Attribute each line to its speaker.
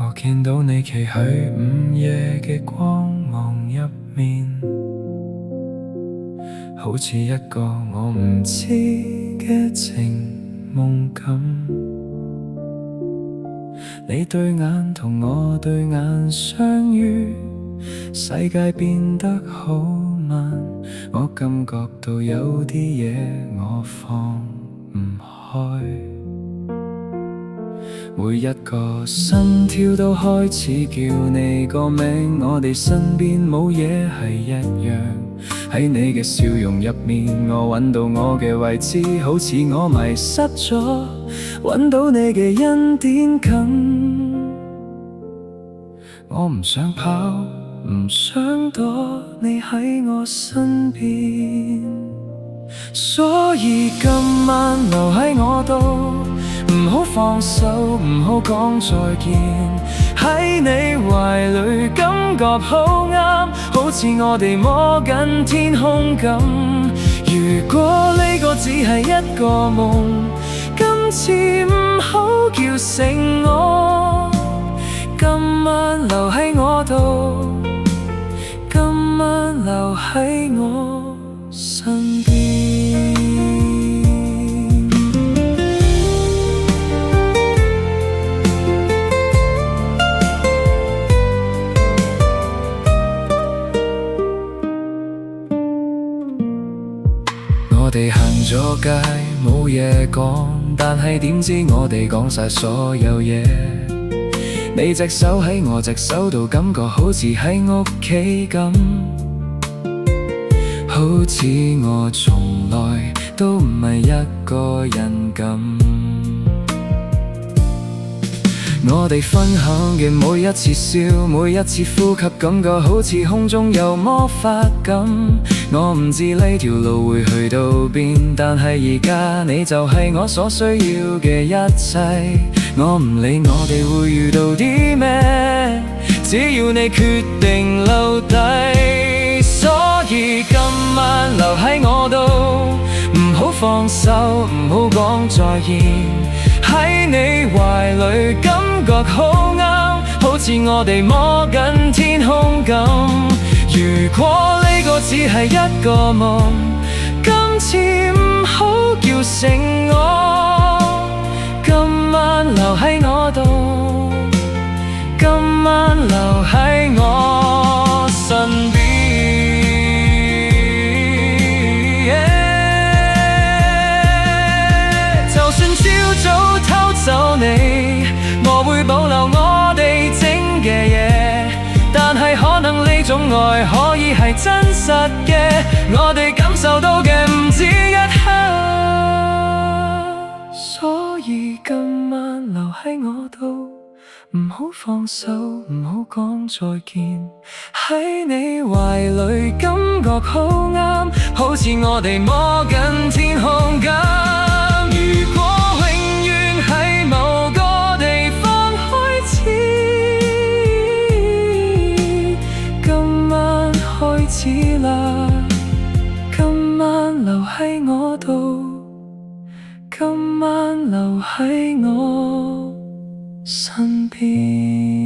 Speaker 1: 我見到你企喺午夜嘅光芒入面，好似一個我唔知嘅情夢咁。你對眼同我對眼相遇，世界變得好慢，我感覺到有啲嘢我放唔開。每一個心跳都開始叫你個名，我哋身邊冇嘢係一樣。喺你嘅笑容入面，我揾到我嘅位置，好似我迷失咗，揾到你嘅恩典咁。我唔想跑，唔想躲，你喺我身邊，所以今晚留喺我度，唔好放手，唔好講再見。喺你懷裏感覺好啱，好似我哋摸緊天空咁。如果呢個只係一個夢，今次唔好叫醒我。今晚留喺我度，今晚留喺我身邊。我哋行咗街冇嘢講，但係點知我哋講晒所有嘢。你隻手喺我隻手度，感覺好似喺屋企咁，好似我從來都唔係一個人咁。我哋分享嘅每一次笑，每一次呼吸，感覺好似空中有魔法咁。我唔知呢條路會去到邊，但係而家你就係我所需要嘅一切。我唔理我哋會遇到啲咩，只要你決定留低。所以今晚留喺我度，唔好放手，唔好講再見。喺你懷裏感覺好啱，好似我哋摸緊天空咁。如果呢個只係一個夢，今次唔好叫醒我。今晚留喺我度，今晚留喺我身邊。就算朝早偷走你，我會保留我哋整嘅嘢，但係可能呢種愛可以係真實嘅，我哋感受到嘅唔止一刻。所以今晚留喺我度，唔好放手，唔好講再見。喺你懷裏感覺好啱，好似我哋摸緊天空咁。如果永遠喺某個地方開始，今晚開始啦，今晚留喺我度，今晚留喺我身邊。